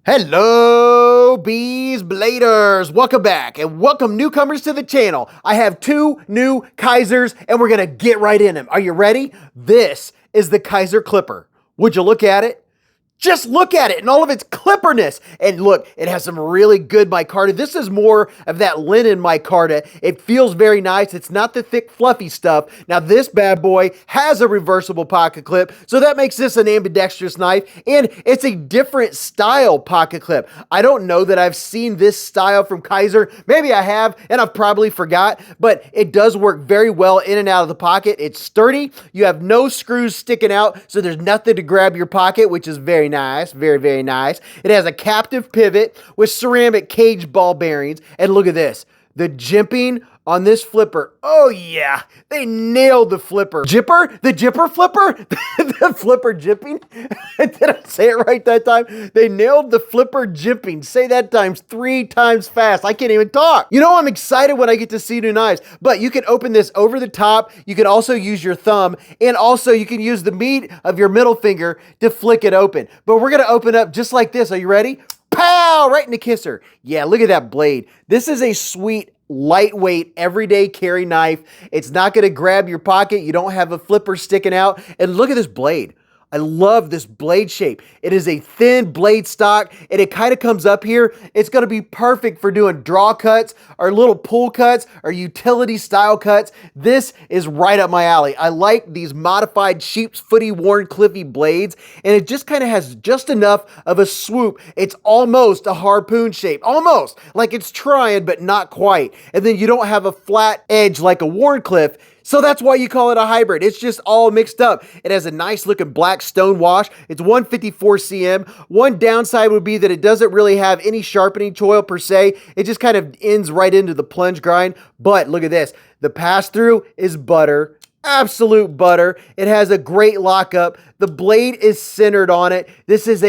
Hello, Beez Bladers. Welcome back and welcome newcomers to the channel. I have two new Kaisers and we're gonna get right in them. Are you ready? This is the Kaiser Clipper. Would you look at it? Just look at it in all of its clipperness. And look, it has some really good micarta. This is more of that linen micarta. It feels very nice. It's not the thick, fluffy stuff. Now, this bad boy has a reversible pocket clip, so that makes this an ambidextrous knife, and it's a different style pocket clip. I don't know that I've seen this style from Kizer. Maybe I have, and I've probably forgot, but it does work very well in and out of the pocket. It's sturdy. You have no screws sticking out, so there's nothing to grab your pocket, which is very nice, very nice. It has a captive pivot with ceramic cage ball bearings, and look at this, the jimping on this flipper. Oh yeah, they nailed the flipper. Jipper? The jipper flipper? The flipper jipping? Did I say it right that time? They nailed the flipper jipping. Say that times 3 times fast. I can't even talk. You know, I'm excited when I get to see new knives, but you can open this over the top. You can also use your thumb, and also you can use the meat of your middle finger to flick it open. But we're gonna open up just like this. Are you ready? Pow! Right in the kisser. Yeah, look at that blade. This is a sweet, lightweight, everyday carry knife. It's not going to grab your pocket. You don't have a flipper sticking out. And look at this blade. I love this blade shape. It is a thin blade stock, and it kind of comes up here. It's going to be perfect for doing draw cuts or little pull cuts or utility style cuts. This is right up my alley. I like these modified sheep's footy worn cliffy blades, and it just kind of has just enough of a swoop. It's almost a harpoon shape, almost like it's trying, but not quite. And then you don't have a flat edge like a Warncliffe. So that's why you call it a hybrid. It's just all mixed up. It has a nice looking black stone wash. It's 154 cm. One downside would be that it doesn't really have any sharpening choil per se. It just kind of ends right into the plunge grind. But look at this. The pass through is butter. Absolute butter. It has a great lockup. The blade is centered on it. This is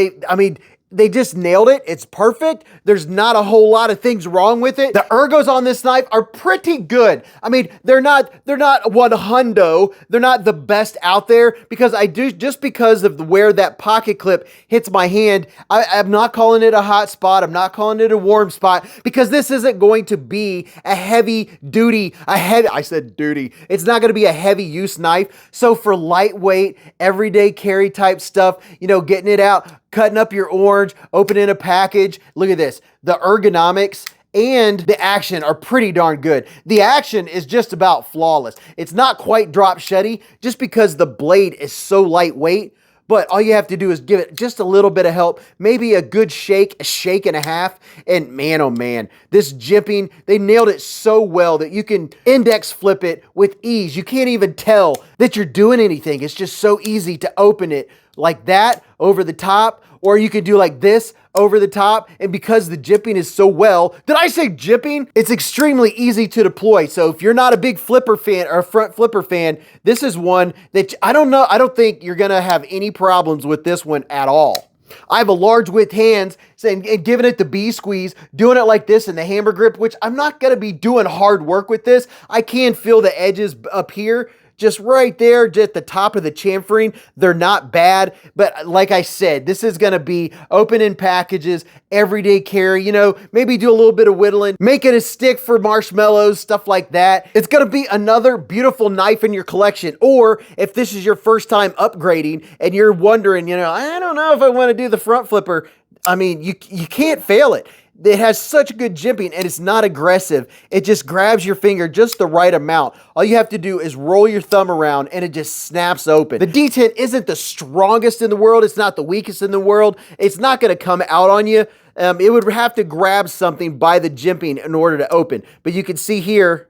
they just nailed it. It's perfect. There's not a whole lot of things wrong with it. The ergos on this knife are pretty good. I mean, they're not one hundo. They're not the best out there just because of where that pocket clip hits my hand. I'm not calling it a hot spot. I'm not calling it a warm spot because this isn't going to be a heavy duty, I said duty. It's not going to be a heavy use knife. So for lightweight, everyday carry type stuff, you know, getting it out, cutting up your orange, opening a package. Look at this. The ergonomics and the action are pretty darn good. The action is just about flawless. It's not quite drop shutty just because the blade is so lightweight, but all you have to do is give it just a little bit of help, maybe a good shake, a shake and a half, and man, oh man, this jimping, they nailed it so well that you can index flip it with ease. You can't even tell that you're doing anything. It's just so easy to open it like that over the top, or you could do like this over the top. And because the jimping is so well, did I say jimping? It's extremely easy to deploy. So if you're not a big flipper fan or a front flipper fan, this is one that I don't think you're gonna have any problems with this one at all. I have a large width hands and giving it the B squeeze, doing it like this in the hammer grip, which I'm not gonna be doing hard work with this. I can feel the edges up here, just right there, just at the top of the chamfering. They're not bad, but like I said, this is gonna be open in packages, everyday carry, you know, maybe do a little bit of whittling, make it a stick for marshmallows, stuff like that. It's gonna be another beautiful knife in your collection. Or if this is your first time upgrading and you're wondering, you know, I don't know if I wanna do the front flipper, I mean, you can't fail it. It has such good jimping and it's not aggressive. It just grabs your finger just the right amount. All you have to do is roll your thumb around and it just snaps open. The detent isn't the strongest in the world. It's not the weakest in the world. It's not going to come out on you. It would have to grab something by the jimping in order to open. But you can see here,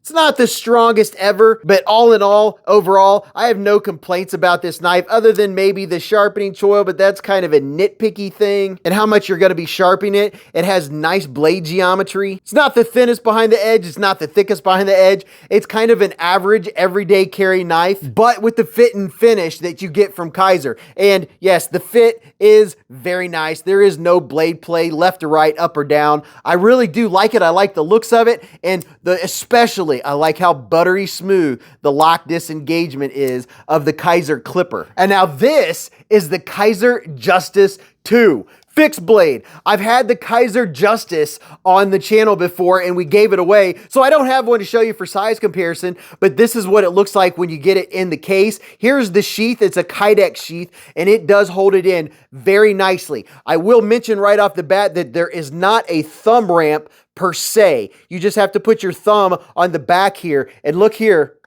it's not the strongest ever, but all in all, overall, I have no complaints about this knife other than maybe the sharpening choil, but that's kind of a nitpicky thing, and how much you're going to be sharpening it. It has nice blade geometry. It's not the thinnest behind the edge. It's not the thickest behind the edge. It's kind of an average everyday carry knife, but with the fit and finish that you get from Kizer. And yes, the fit is very nice. There is no blade play left or right, up or down. I really do like it. I like the looks of it, and especially I like how buttery smooth the lock disengagement is of the Kaiser Clipper. And now this is the Kaiser Justice 2. fixed blade. I've had the Kaiser Justice on the channel before and we gave it away, so I don't have one to show you for size comparison, but this is what it looks like when you get it in the case. Here's the sheath. It's a Kydex sheath and it does hold it in very nicely. I will mention right off the bat that there is not a thumb ramp per se. You just have to put your thumb on the back here, and look here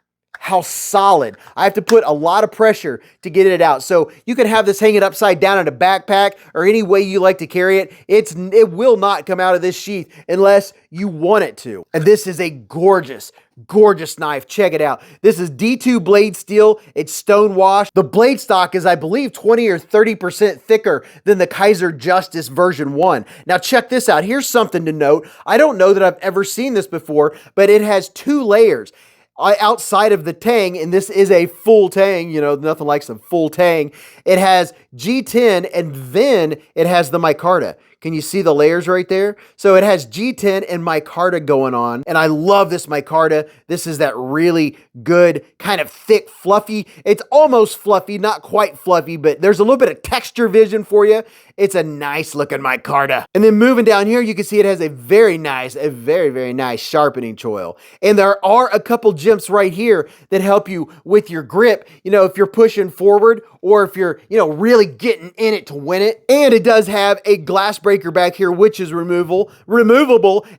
how solid. I have to put a lot of pressure to get it out. So you can have this hanging upside down in a backpack or any way you like to carry it. It will not come out of this sheath unless you want it to. And this is a gorgeous, gorgeous knife. Check it out. This is D2 blade steel. It's stone washed. The blade stock is, I believe, 20 or 30% thicker than the Kaiser Justice version 1. Now check this out. Here's something to note. I don't know that I've ever seen this before, but it has 2 layers. Outside of the tang, and this is a full tang, you know, nothing like some full tang. It has G10 and then it has the micarta. Can you see the layers right there? So it has G10 and micarta going on, and I love this micarta. This is that really good, kind of thick, fluffy. It's almost fluffy, not quite fluffy, but there's a little bit of texture vision for you. It's a nice looking micarta. And then moving down here, you can see it has a very, very nice sharpening choil. And there are a couple jimps right here that help you with your grip, you know, if you're pushing forward or if you're, you know, really getting in it to win it. And it does have a glass breaker back here, which is removable,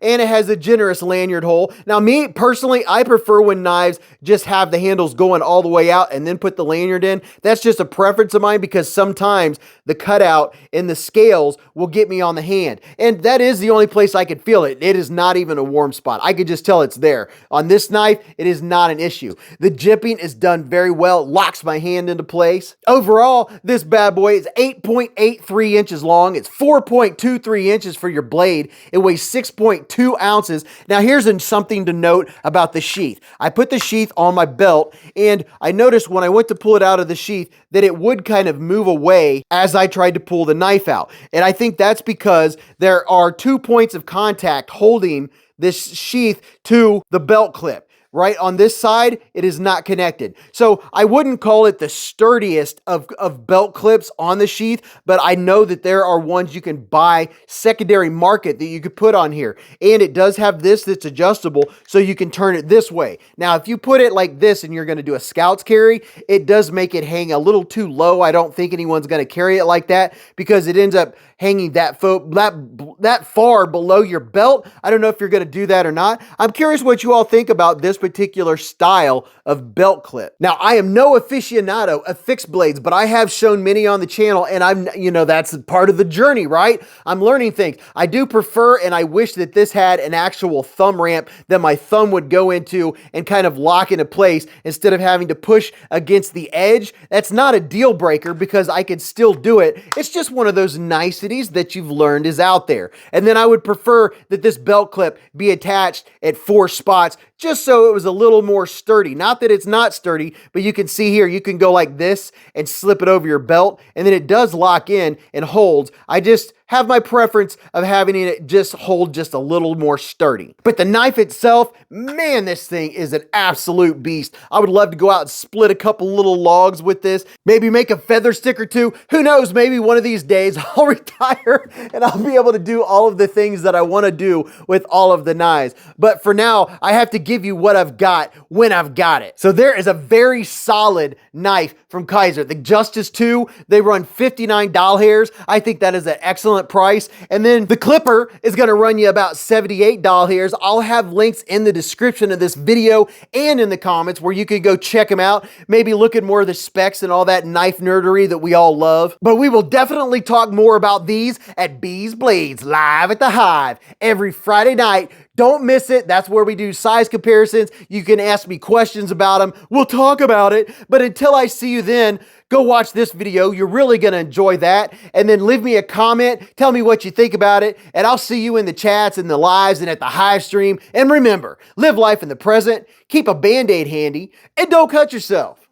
and it has a generous lanyard hole. Now, me personally, I prefer when knives just have the handles going all the way out and then put the lanyard in. That's just a preference of mine because sometimes the cutout and the scales will get me on the hand. And that is the only place I could feel it. It is not even a warm spot. I could just tell it's there. On this knife, it is not an issue. The jimping is done very well. It locks my hand into place. Overall, this bad boy is 8.83 inches long. It's 4.23 inches for your blade. It weighs 6.2 ounces. Now, here's something to note about the sheath. I put the sheath on my belt, and I noticed when I went to pull it out of the sheath that it would kind of move away as I tried to pull the knife out. And I think that's because there are 2 points of contact holding this sheath to the belt clip. Right on this side, it is not connected. So I wouldn't call it the sturdiest of belt clips on the sheath, but I know that there are ones you can buy secondary market that you could put on here. And it does have this that's adjustable, so you can turn it this way. Now, if you put it like this and you're gonna do a scout's carry, it does make it hang a little too low. I don't think anyone's gonna carry it like that because it ends up hanging that far below your belt. I don't know if you're gonna do that or not. I'm curious what you all think about this particular style of belt clip. Now, I am no aficionado of fixed blades, but I have shown many on the channel, and that's part of the journey, right? I'm learning things. I do prefer, and I wish that this had an actual thumb ramp that my thumb would go into and kind of lock into place instead of having to push against the edge. That's not a deal breaker because I could still do it. It's just one of those niceties that you've learned is out there. And then I would prefer that this belt clip be attached at 4 spots just so it was a little more sturdy. Not that it's not sturdy, but you can see here, you can go like this and slip it over your belt, and then it does lock in and holds. I just have my preference of having it just hold just a little more sturdy. But the knife itself, man, this thing is an absolute beast. I would love to go out and split a couple little logs with this, maybe make a feather stick or two. Who knows, maybe one of these days I'll retire and I'll be able to do all of the things that I want to do with all of the knives. But for now, I have to give you what I've got when I've got it. So there is a very solid knife from Kizer. The Justice 2, they run $59 hairs. I think that is an excellent price. And then the Klipper is going to run you about $78 hairs. I'll have links in the description of this video and in the comments where you can go check them out. Maybe look at more of the specs and all that knife nerdery that we all love. But we will definitely talk more about these at Beez Blades live at the Hive every Friday night. Don't miss it. That's where we do size comparisons. You can ask me questions about them. We'll talk about it. But until I see you then, go watch this video. You're really going to enjoy that. And then leave me a comment. Tell me what you think about it. And I'll see you in the chats and the lives and at the Hive stream. And remember, live life in the present, keep a Band-Aid handy, and don't cut yourself.